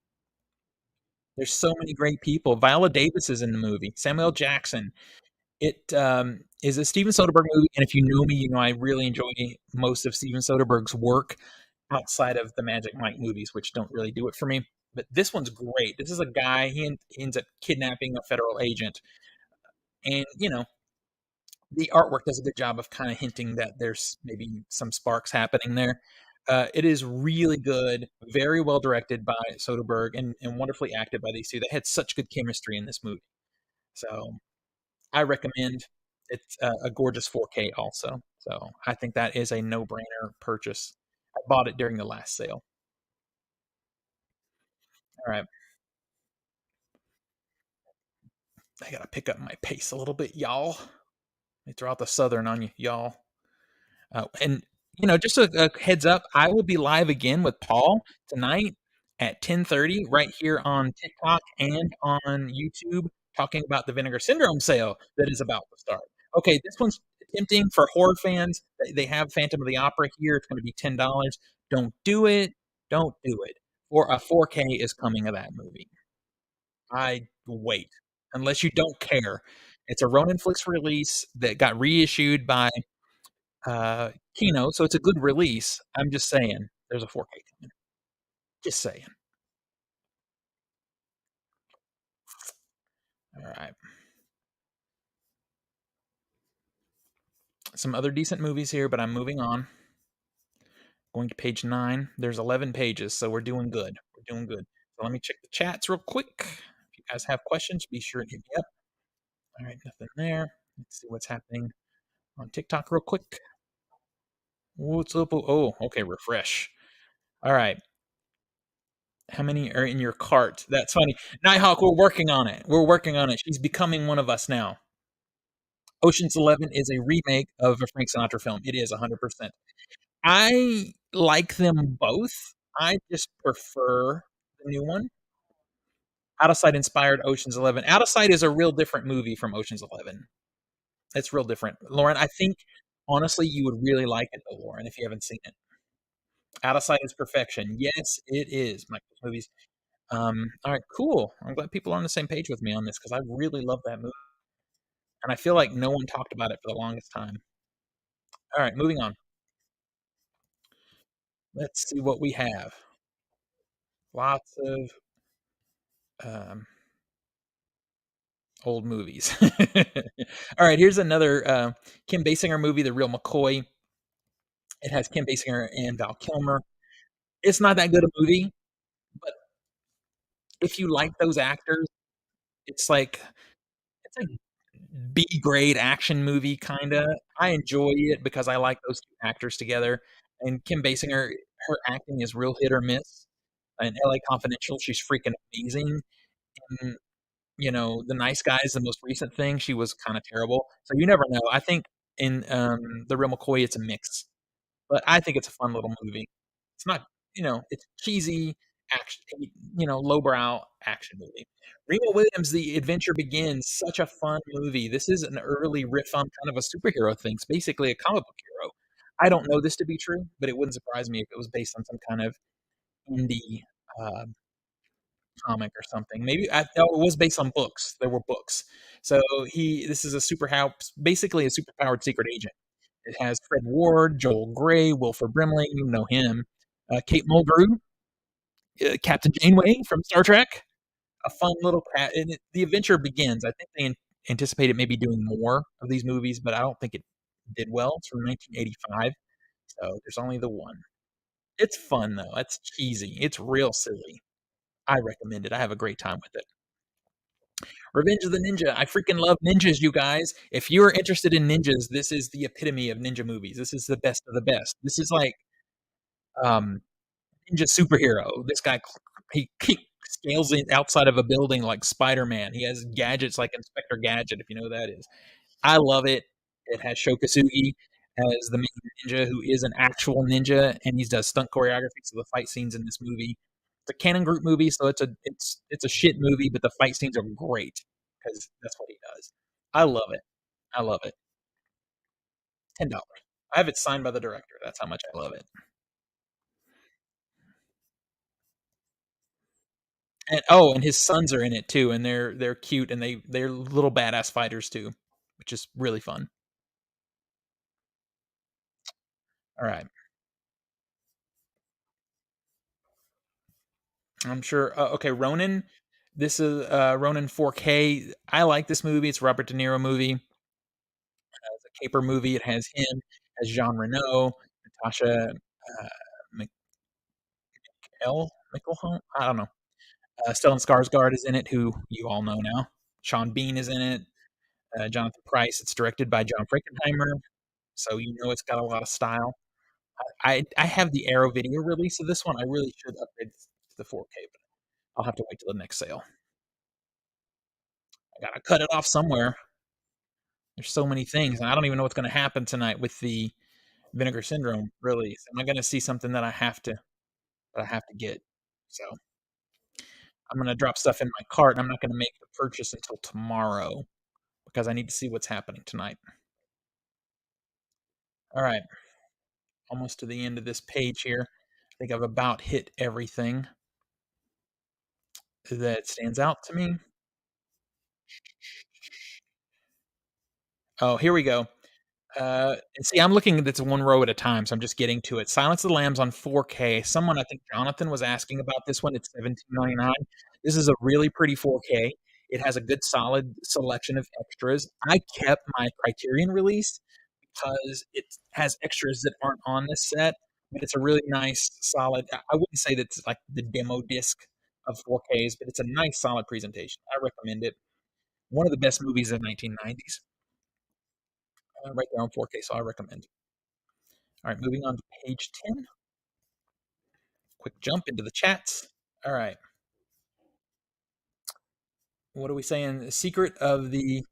There's so many great people. Viola Davis is in the movie. Samuel Jackson. It is a Steven Soderbergh movie, and if you know me, you know I really enjoy most of Steven Soderbergh's work outside of the Magic Mike movies, which don't really do it for me. But this one's great. This is a guy, he ends up kidnapping a federal agent, and, the artwork does a good job of kinda hinting that there's maybe some sparks happening there. It is really good, very well directed by Soderbergh and wonderfully acted by these 2. They had such good chemistry in this movie. So, I recommend. It's a gorgeous 4K also. So, I think that is a no-brainer purchase. I bought it during the last sale. Alright, I gotta pick up my pace a little bit, y'all. Let me throw out the Southern on you, y'all. And just a heads up, I will be live again with Paul tonight at 10:30 right here on TikTok and on YouTube, talking about the Vinegar Syndrome sale that is about to start. Okay, this one's tempting for horror fans. They have Phantom of the Opera here. It's going to be $10. Don't do it. Don't do it. Or a 4K is coming of that movie. I wait unless you don't care. It's a Ronin Flix release that got reissued by Kino, so it's a good release. I'm just saying, there's a 4K coming. Just saying. All right. Some other decent movies here, but I'm moving on. Going to page 9. There's 11 pages, so we're doing good. We're doing good. So let me check the chats real quick. If you guys have questions, be sure to hit me up. All right, nothing there. Let's see what's happening on TikTok real quick. What's up? Oh, okay, refresh. All right. How many are in your cart? That's funny. Nighthawk, we're working on it. We're working on it. She's becoming one of us now. Ocean's 11 is a remake of a Frank Sinatra film. It is 100%. I like them both. I just prefer the new one. Out of Sight inspired Ocean's 11. Out of Sight is a real different movie from Ocean's 11. It's real different. Lauren, I think honestly you would really like it though, Lauren, if you haven't seen it. Out of Sight is perfection. Yes, it is. Michael's movies. All right, cool. I'm glad people are on the same page with me on this because I really love that movie, and I feel like no one talked about it for the longest time. All right, moving on. Let's see what we have. Lots of um, old movies. All right, here's another Kim Basinger movie, The Real McCoy. It has Kim Basinger and Val Kilmer. It's not that good a movie, but if you like those actors, it's like it's like B grade action movie kinda. I enjoy it because I like those 2 actors together, and Kim Basinger, her acting is real hit or miss. In LA Confidential, she's freaking amazing. In, The Nice Guys, the most recent thing, she was kinda terrible. So you never know. I think in, The Real McCoy, it's a mix, but I think it's a fun little movie. It's not, it's cheesy action, lowbrow action movie. Remo Williams, The Adventure Begins, such a fun movie. This is an early riff on kind of a superhero thing. It's basically a comic book hero. I don't know this to be true, but it wouldn't surprise me if it was based on some kind of indie uh, comic or something. Maybe it was based on books. There were books. So this is a basically a superpowered secret agent. It has Fred Ward, Joel Grey, Wilford Brimley, you know him, Kate Mulgrew, Captain Janeway from Star Trek. A fun little and the adventure begins. I think they anticipated maybe doing more of these movies, but I don't think it did well. It's from 1985, so there's only the one. It's fun though. It's cheesy. It's real silly. I recommend it. I have a great time with it. Revenge of the Ninja. I freaking love ninjas, you guys. If you're interested in ninjas, this is the epitome of ninja movies. This is the best of the best. This is like um ninja superhero. This guy he scales in outside of a building like Spider-Man. He has gadgets like Inspector Gadget, if you know who that is. I love it. It has Sho Kosugi as the main ninja, who is an actual ninja, and he does stunt choreography. So the fight scenes in this movie, it's a canon group movie, so it's a shit movie, but the fight scenes are great because that's what he does. I love it. I love it. $10. I have it signed by the director. That's how much I love it. And oh, and his sons are in it too, and they're cute and they're little badass fighters too, which is really fun. All right, I'm sure. Okay, Ronin. This is Ronin 4K. I like this movie. It's a Robert De Niro movie. It's a caper movie. It has him, has Jean Reno, Natasha McElhone. I don't know. Stellan Skarsgård is in it, who you all know now. Sean Bean is in it. Jonathan Pryce. It's directed by John Frankenheimer, so you know it's got a lot of style. I have the Arrow video release of this one. I really should upgrade to the 4K, but I'll have to wait till the next sale. I gotta cut it off somewhere. There's so many things, and I don't even know what's going to happen tonight with the Vinegar Syndrome release. Am I going to see something that I have to get? So I'm going to drop stuff in my cart. And I'm not going to make the purchase until tomorrow because I need to see what's happening tonight. All right, almost to the end of this page here. I think I've about hit everything that stands out to me. Oh, here we go. And see, I'm looking at this one row at a time, so I'm just getting to it. Silence of the Lambs on 4K. Someone, I think Jonathan, was asking about this one. It's 17.99. This is a really pretty 4K. It has a good, solid selection of extras. I kept my Criterion release because it has extras that aren't on this set, but it's a really nice, solid. I wouldn't say that's like the demo disc of 4Ks, but it's a nice, solid presentation. I recommend it. One of the best movies of the 1990s, right there on 4K, so I recommend. All right, moving on to page 10. Quick jump into the chats. All right. What are we saying? The secret of the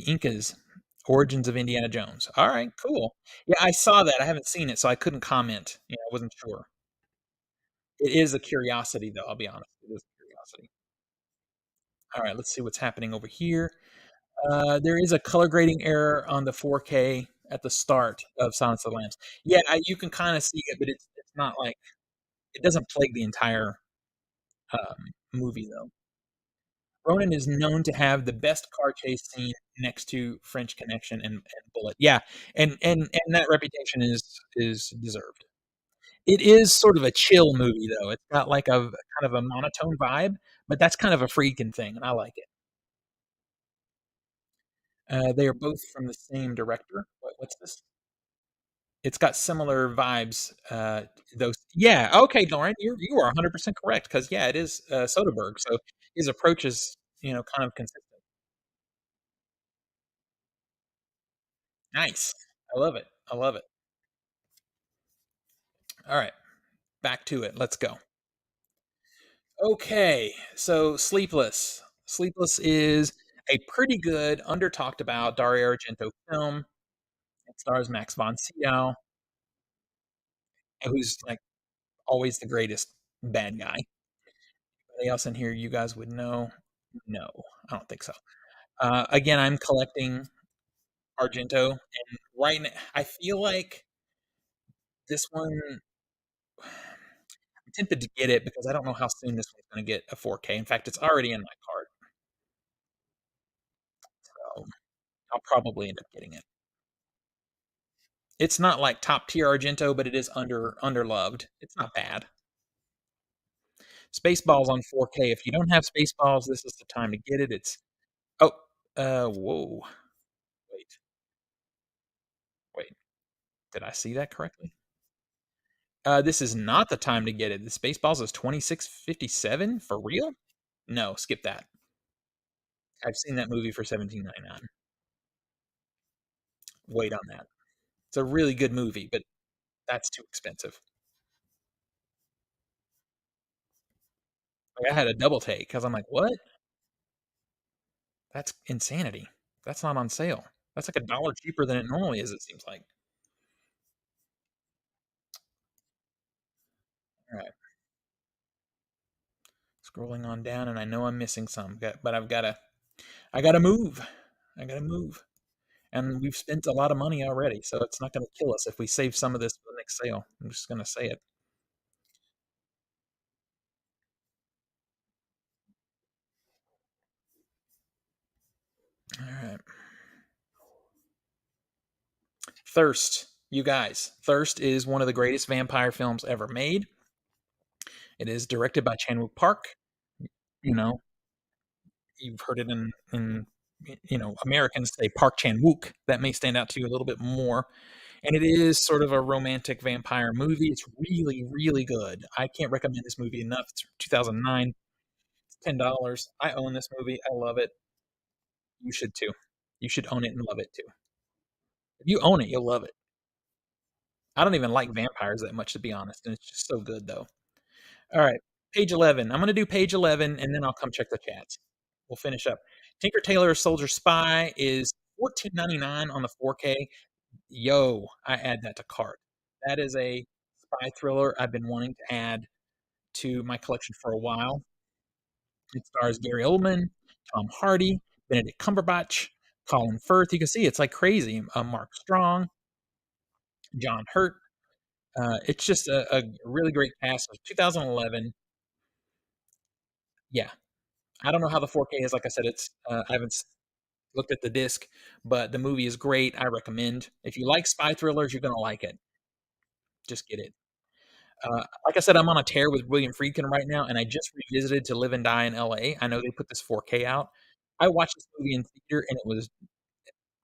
Incas, origins of Indiana Jones. All right, cool. Yeah, I saw that. I haven't seen it, so I couldn't comment. Yeah, I wasn't sure. It is a curiosity, though. I'll be honest. It is a curiosity. All right, let's see what's happening over here. There is a color grading error on the 4K at the start of Silence of the Lambs. Yeah, you can kind of see it, but it's not like it doesn't plague the entire movie though. Ronan is known to have the best car chase scene next to French Connection and Bullet. Yeah, and that reputation is deserved. It is sort of a chill movie though. It's got like a kind of a monotone vibe, but that's kind of a freaking thing, and I like it. They are both from the same director. What's this? It's got similar vibes. Those, yeah. Okay, Lauren, you are 100% correct because yeah, it is Soderbergh. So his approach is kind of consistent. Nice. I love it. I love it. All right, back to it. Let's go. Okay, so Sleepless. Sleepless is a pretty good, under talked about Dario Argento film. It stars Max von Sydow, who's like always the greatest bad guy. Anybody else in here you guys would know? No, I don't think so. Again, I'm collecting Argento, and right now, I feel like this one. I'm tempted to get it because I don't know how soon this one's going to get a 4K. In fact, it's already in my cart, so I'll probably end up getting it. It's not like top tier Argento, but it is underloved. It's not bad. Spaceballs on 4K. If you don't have Spaceballs, this is the time to get it. It's oh, whoa. Wait, wait. Did I see that correctly? This is not the time to get it. The Spaceballs is 26.57 for real? No, skip that. I've seen that movie for 17.99. Wait on that. It's a really good movie, but that's too expensive. Like I had a double take because I'm like, what? That's insanity. That's not on sale. That's like $1 cheaper than it normally is, it seems like. All right. Scrolling on down, and I know I'm missing some, but I gotta move. I gotta move. And we've spent a lot of money already, so it's not gonna kill us if we save some of this for the next sale. I'm just gonna say it. All right. Thirst, you guys. Thirst is one of the greatest vampire films ever made. It is directed by Chan-wook Park. You know, you've heard it in Americans say Park Chan-wook. That may stand out to you a little bit more. And it is sort of a romantic vampire movie. It's really, really good. I can't recommend this movie enough. It's 2009. It's $10. I own this movie. I love it. You should too. You should own it and love it too. If you own it, you'll love it. I don't even like vampires that much, to be honest, and it's just so good though. All right, page 11. I'm gonna do page 11, and then I'll come check the chats. We'll finish up. Tinker Tailor Soldier Spy is 14.99 on the 4K. Yo, I add that to cart. That is a spy thriller I've been wanting to add to my collection for a while. It stars Gary Oldman, Tom Hardy, Benedict Cumberbatch, Colin Firth. You can see it's like crazy. Mark Strong, John Hurt. It's just a really great cast. 2011. Yeah, I don't know how the 4K is. Like I said, I haven't looked at the disc, but the movie is great. I recommend. If you like spy thrillers, you're gonna like it. Just get it. Like I said, I'm on a tear with William Friedkin right now, and I just revisited To Live and Die in LA. I know they put this 4K out. I watched this movie in theater, and it was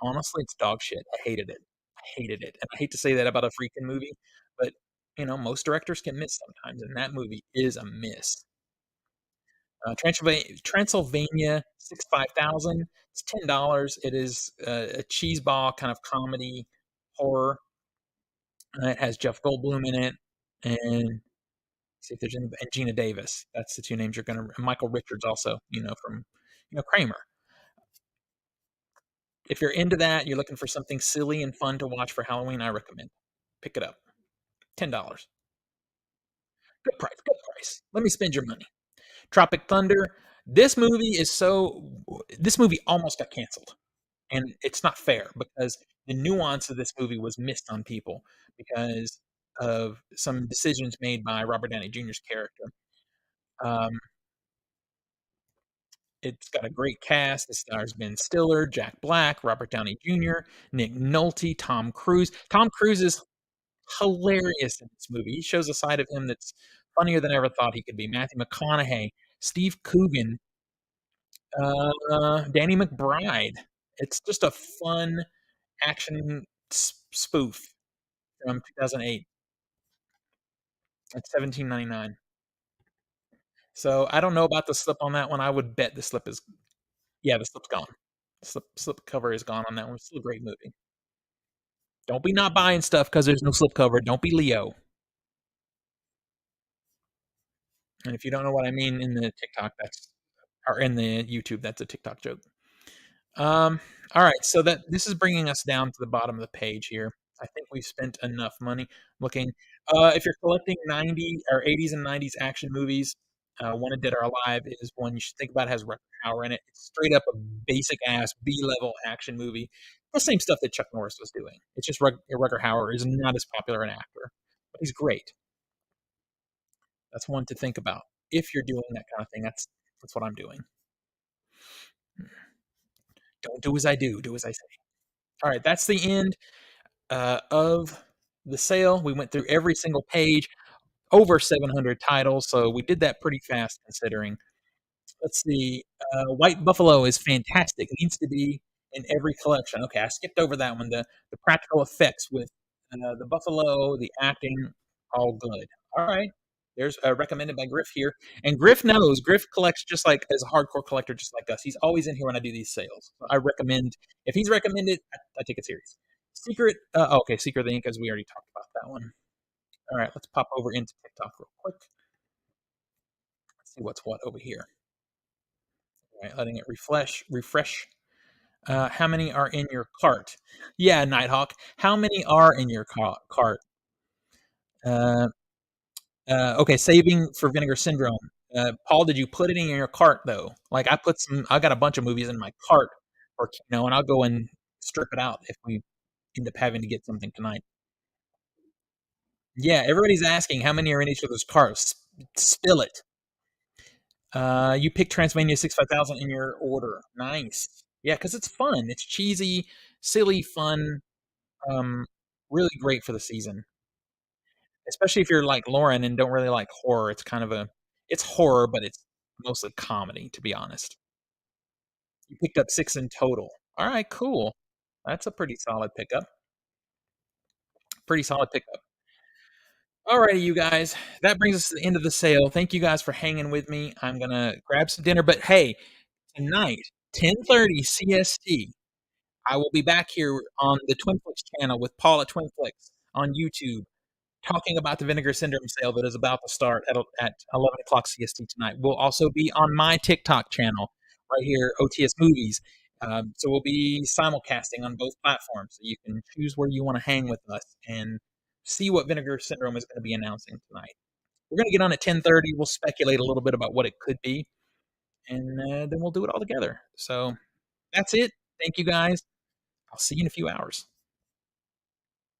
honestly, it's dog shit. I hated it. I hated it, and I hate to say that about a Friedkin movie, but most directors can miss sometimes, and that movie is a miss. Transylvania 65,000. It's $10. It is a cheeseball kind of comedy horror. It has Jeff Goldblum in it, and see if there's any, and Gina Davis. That's the two names you're gonna. And Michael Richards also, from Kramer. If you're into that, you're looking for something silly and fun to watch for Halloween, I recommend. Pick it up. $10. Good price. Good price. Let me spend your money. Tropic Thunder. This movie is so. This movie almost got canceled, and it's not fair because the nuance of this movie was missed on people because of some decisions made by Robert Downey Jr.'s character. Um, It's got a great cast. It stars Ben Stiller, Jack Black, Robert Downey Jr., Nick Nolte, Tom Cruise. Tom Cruise is hilarious in this movie. He shows a side of him that's funnier than I ever thought he could be. Matthew McConaughey, Steve Coogan, Danny McBride. It's just a fun action spoof from 2008 at 17.99. So I don't know about the slip on that one. I would bet the slip is the slip's gone. Slip cover is gone on that one. It's still a great movie. Don't be not buying stuff because there's no slip cover. Don't be Leo. And if you don't know what I mean in the TikTok, or in the YouTube, that's a TikTok joke. All right, so that this is bringing us down to the bottom of the page here. I think we've spent enough money looking. If you're collecting 90 or 80s and 90s action movies, Wanted Dead or Alive is one you should think about. It has Rutger Hauer in it. It's straight up a basic ass B level action movie. The same stuff that Chuck Norris was doing. It's just Rutger Hauer is not as popular an actor, but he's great. That's one to think about if you're doing that kind of thing. That's what I'm doing. Don't do as I do. Do as I say. All right, that's the end of the sale. We went through every single page. over 700 titles, so we did that pretty fast considering. Let's see. White Buffalo is fantastic. Needs to be in every collection. Okay, I skipped over that one. The practical effects with the buffalo, the acting, all good. All right. There's recommended by Griff here, and Griff knows. Griff collects just like as a hardcore collector, just like us. He's always in here when I do these sales. So I recommend if he's recommended, I take it serious. Secret. Okay, Secret of the Incas. We already talked about that one. All right, let's pop over into TikTok real quick. Let's see what's what over here. All right, letting it refresh. How many are in your cart? Yeah, Nighthawk. How many are in your cart? Uh, okay, saving for Vinegar Syndrome. Paul, did you put it in your cart though? Like I put some. I got a bunch of movies in my cart for Kino, and I'll go and strip it out if we end up having to get something tonight. Yeah, everybody's asking how many are in each other's carts. Spill it. You picked Transmania 65000 in your order. Nice. Yeah, because it's fun. It's cheesy, silly, fun. Um, really great for the season, especially if you're like Lauren and don't really like horror. It's kind of it's horror, but it's mostly comedy, to be honest. You picked up 6 in total. All right, cool. That's a pretty solid pickup. Pretty solid pickup. All righty, you guys. That brings us to the end of the sale. Thank you guys for hanging with me. I'm gonna grab some dinner, but hey, tonight, 10:30 CST. I will be back here on the Twinflix channel with Paul at Twinflix on YouTube, talking about the Vinegar Syndrome sale that is about to start at 11 o'clock CST tonight. We'll also be on my TikTok channel right here, OTS Movies. So we'll be simulcasting on both platforms. So you can choose where you want to hang with us and see what Vinegar Syndrome is going to be announcing tonight. We're going to get on at 10:30. We'll speculate a little bit about what it could be, and then we'll do it all together. So that's it. Thank you guys. I'll see you in a few hours.